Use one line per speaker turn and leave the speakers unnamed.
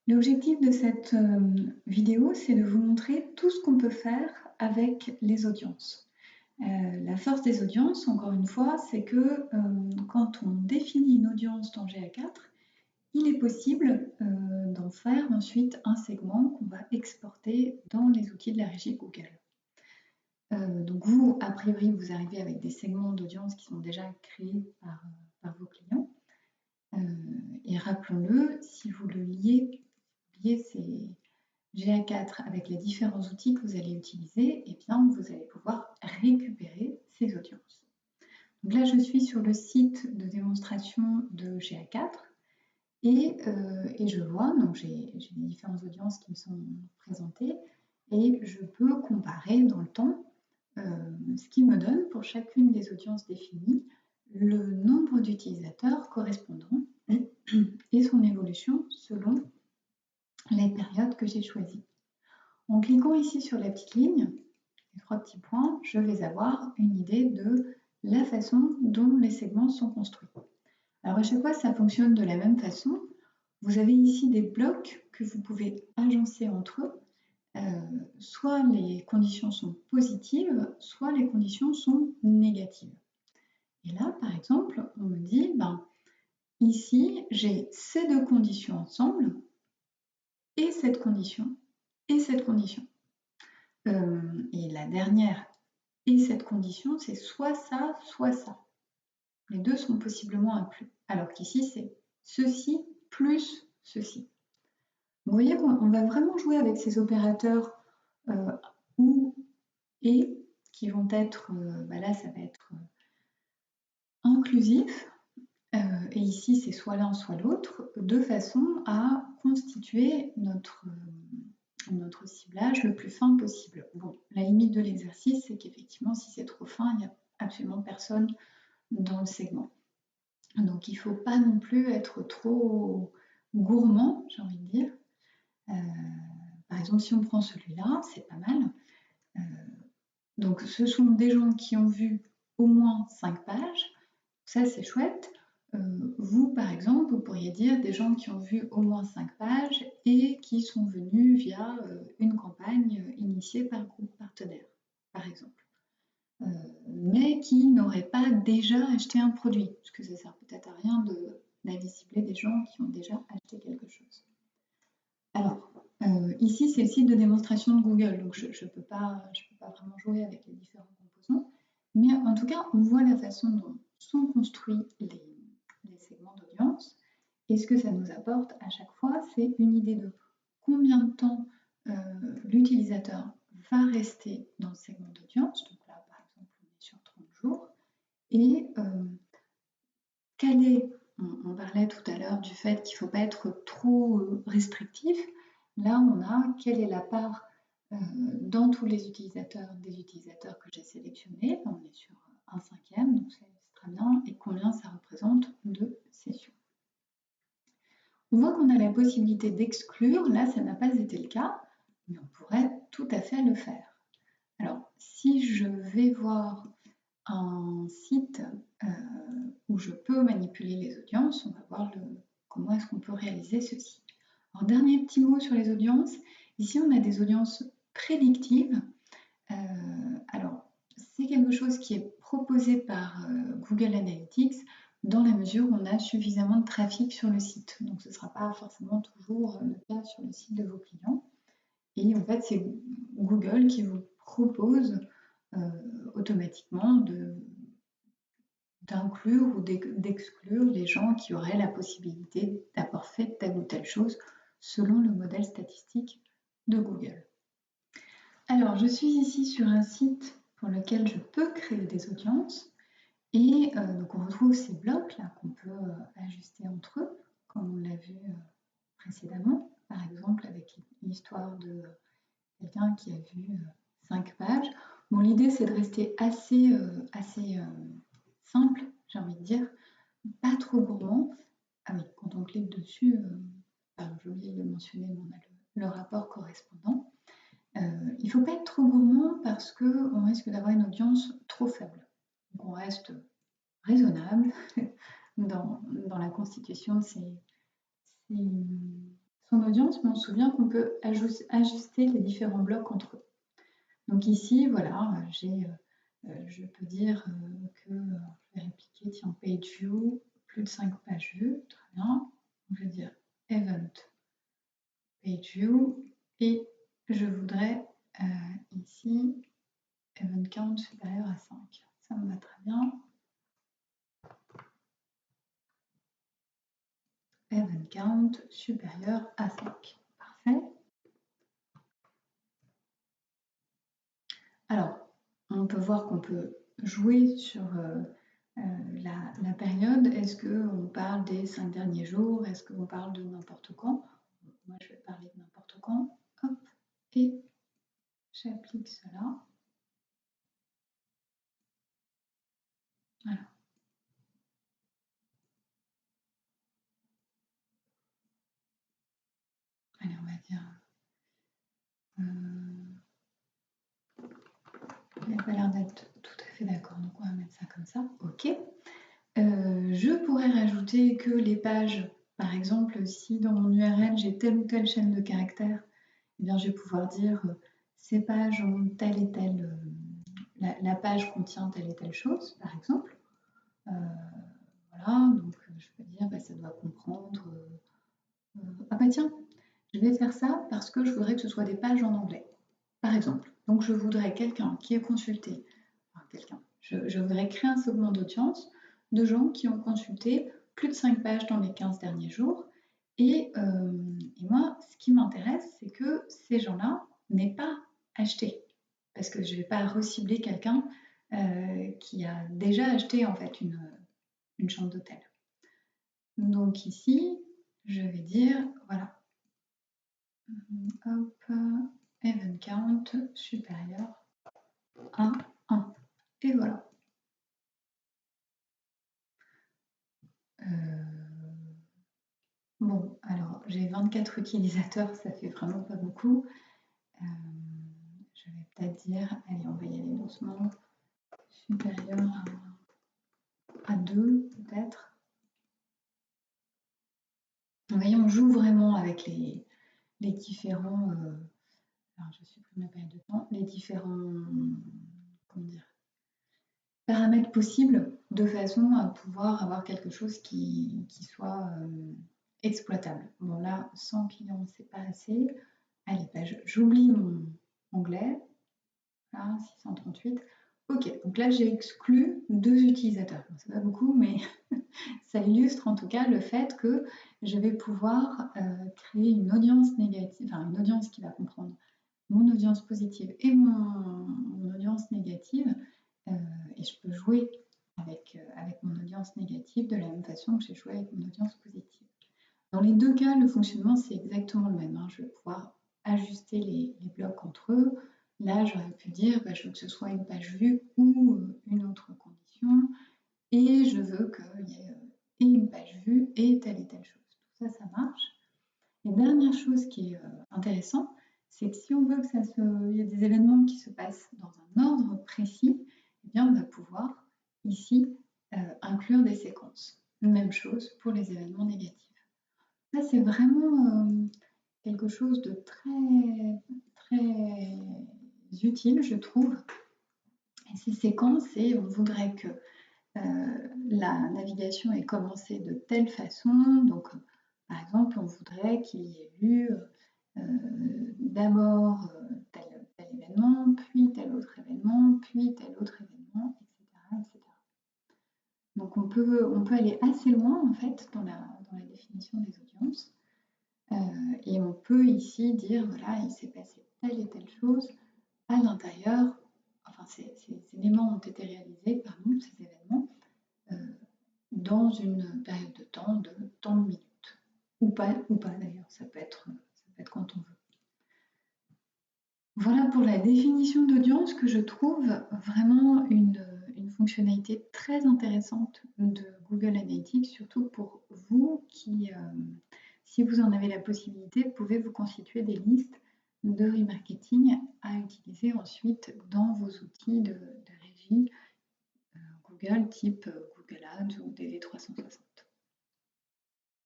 L'objectif de cette vidéo, c'est de vous montrer tout ce qu'on peut faire avec les audiences. La force des audiences, encore une fois, c'est que quand on définit une audience dans GA4, il est possible d'en faire ensuite un segment qu'on va exporter dans les outils de la régie Google. Donc vous, a priori, vous arrivez avec des segments d'audience qui sont déjà créés par vos clients. Et rappelons-le, si vous le liez ces GA4 avec les différents outils que vous allez utiliser, eh bien, vous allez pouvoir récupérer ces audiences. Donc là, je suis sur le site de démonstration de GA4 et je vois, donc j'ai les différentes audiences qui me sont présentées et je peux comparer dans le temps ce qui me donne pour chacune des audiences définies le nombre d'utilisateurs correspondants et son évolution selon les périodes que j'ai choisies. En cliquant ici sur la petite ligne, les 3 petits points, je vais avoir une idée de la façon dont les segments sont construits. Alors à chaque fois, ça fonctionne de la même façon. Vous avez ici des blocs que vous pouvez agencer entre eux. Soit les conditions sont positives, soit les conditions sont négatives. Et là, par exemple, on me dit, ici, j'ai ces deux conditions ensemble, et cette condition, et cette condition. Et la dernière et cette condition, c'est soit ça, soit ça. Les deux sont possiblement inclus. Alors qu'ici, c'est ceci plus ceci. Vous voyez qu'on va vraiment jouer avec ces opérateurs ou et qui vont être, là ça va être inclusif, et ici c'est soit l'un soit l'autre, de façon à constituer notre ciblage le plus fin possible. Bon, la limite de l'exercice, c'est qu'effectivement, si c'est trop fin, il n'y a absolument personne dans le segment. Donc, il ne faut pas non plus être trop gourmand, j'ai envie de dire. Par exemple, si on prend celui-là, c'est pas mal. Donc, ce sont des gens qui ont vu au moins 5 pages. Ça, c'est chouette. Vous, par exemple, vous pourriez dire des gens qui ont vu au moins 5 pages et qui sont venus via une campagne initiée par groupe partenaire, par exemple. Mais qui n'auraient pas déjà acheté un produit, parce que ça ne sert peut-être à rien d'aller cibler des gens qui ont déjà acheté quelque chose. Alors, ici, c'est le site de démonstration de Google, donc je ne peux pas vraiment jouer avec les différents composants, mais en tout cas, on voit la façon dont sont construits les segments d'audience, et ce que ça nous apporte à chaque fois, c'est une idée de combien de temps l'utilisateur va rester dans le segment d'audience. Donc là, par exemple, on est sur 30 jours, et on parlait tout à l'heure du fait qu'il ne faut pas être trop restrictif. Là, on a quelle est la part dans tous les utilisateurs des utilisateurs que j'ai sélectionnés. On est sur 1/5, donc c'est très bien. Et combien ça représente de sessions. On voit qu'on a la possibilité d'exclure. Là, ça n'a pas été le cas, mais on pourrait tout à fait le faire. Alors, si je vais voir un site où je peux manipuler les audiences, on va voir comment est-ce qu'on peut réaliser ceci. Alors, dernier petit mot sur les audiences. Ici, on a des audiences prédictives. Alors, c'est quelque chose qui est proposé par Google Analytics dans la mesure où on a suffisamment de trafic sur le site. Donc, ce ne sera pas forcément toujours le cas sur le site de vos clients. Et en fait, c'est Google qui vous propose automatiquement d'inclure ou d'exclure les gens qui auraient la possibilité d'avoir fait telle ou telle chose selon le modèle statistique de Google. Alors, je suis ici sur un site pour lequel je peux créer des audiences et donc on retrouve ces blocs là qu'on peut ajuster entre eux, comme on l'a vu précédemment, par exemple avec l'histoire de quelqu'un qui a vu 5 pages. Bon, l'idée c'est de rester assez simple, j'ai envie de dire, pas trop gourmand. Ah oui, quand on clique dessus, j'ai oublié de mentionner, mais on a le rapport correspondant. Il ne faut pas être trop gourmand parce qu'on risque d'avoir une audience trop faible. Donc on reste raisonnable dans la constitution de son son audience, mais on se souvient qu'on peut ajuster les différents blocs entre eux. Donc ici, voilà, je peux dire que je vais répliquer, tiens, page view, plus de 5 pages vues, très bien. Je vais dire event page view et je voudrais ici event count supérieur à 5. Ça me va très bien. Event count supérieur à 5. Parfait. Alors, on peut voir qu'on peut jouer sur la période. Est-ce qu'on parle des 5 derniers jours? Est-ce qu'on parle de n'importe quand? Moi, je vais parler de n'importe quand. Hop, et j'applique cela. Voilà. Allez, on va dire... il n'a pas l'air d'être tout à fait d'accord, donc on va mettre ça comme ça. OK. Je pourrais rajouter que les pages, par exemple, si dans mon URL j'ai telle ou telle chaîne de caractères, eh bien, je vais pouvoir dire ces pages ont telle et telle... la page contient telle et telle chose, par exemple. Voilà, donc je peux dire bah, ça doit comprendre... ah bah tiens, je vais faire ça parce que je voudrais que ce soit des pages en anglais, par exemple. Donc je voudrais quelqu'un qui ait consulté, enfin quelqu'un, je voudrais créer un segment d'audience de gens qui ont consulté plus de 5 pages dans les 15 derniers jours. Et moi, ce qui m'intéresse, c'est que ces gens-là n'aient pas acheté. Parce que je ne vais pas recibler quelqu'un qui a déjà acheté en fait une chambre d'hôtel. Donc ici, je vais dire, voilà, hop, event count supérieur à 1. Et voilà. Bon, alors j'ai 24 utilisateurs, ça fait vraiment pas beaucoup. Je vais peut-être dire, allez, on va y aller doucement, supérieur à 2 peut-être. Vous voyez, on joue vraiment avec les différents... alors je supprime la période de temps, les différents comment dire, paramètres possibles de façon à pouvoir avoir quelque chose qui soit exploitable. Bon là, 100 clients, c'est pas assez. Allez, bah, j'oublie mon anglais. Là, 638. Ok, donc là j'ai exclu 2 utilisateurs. Bon, c'est pas beaucoup, mais ça illustre en tout cas le fait que je vais pouvoir créer une audience négative, enfin une audience qui va comprendre mon audience positive et mon audience négative, et je peux jouer avec mon audience négative de la même façon que j'ai joué avec mon audience positive. Dans les deux cas, le fonctionnement c'est exactement le même. Je vais pouvoir ajuster les blocs entre eux. Là, j'aurais pu dire, bah, je veux que ce soit une page vue ou une autre condition, et je veux qu'il y ait et une page vue et telle chose. Tout ça, ça marche. Et dernière chose qui est intéressante, c'est que si on veut que il y ait des événements qui se passent dans un ordre précis, eh bien, on va pouvoir ici inclure des séquences. Même chose pour les événements négatifs. Ça, c'est vraiment quelque chose de très, très utile, je trouve. Et ces séquences, on voudrait que la navigation ait commencé de telle façon. Donc, par exemple, on voudrait qu'il y ait eu d'abord tel événement, puis tel autre événement, puis tel autre événement, etc. etc. Donc, on peut aller assez loin, en fait, dans la définition des audiences. Et on peut ici dire, voilà, il s'est passé telle et telle chose à l'intérieur, enfin, ces éléments ont été réalisés par nous, ces événements, dans une période de temps de tant de minutes. Ou pas d'ailleurs, ça peut être quand on veut. Voilà pour la définition d'audience que je trouve vraiment une fonctionnalité très intéressante de Google Analytics, surtout pour vous qui, si vous en avez la possibilité, pouvez vous constituer des listes de remarketing à utiliser ensuite dans vos outils de régie Google type Google Ads ou DV360.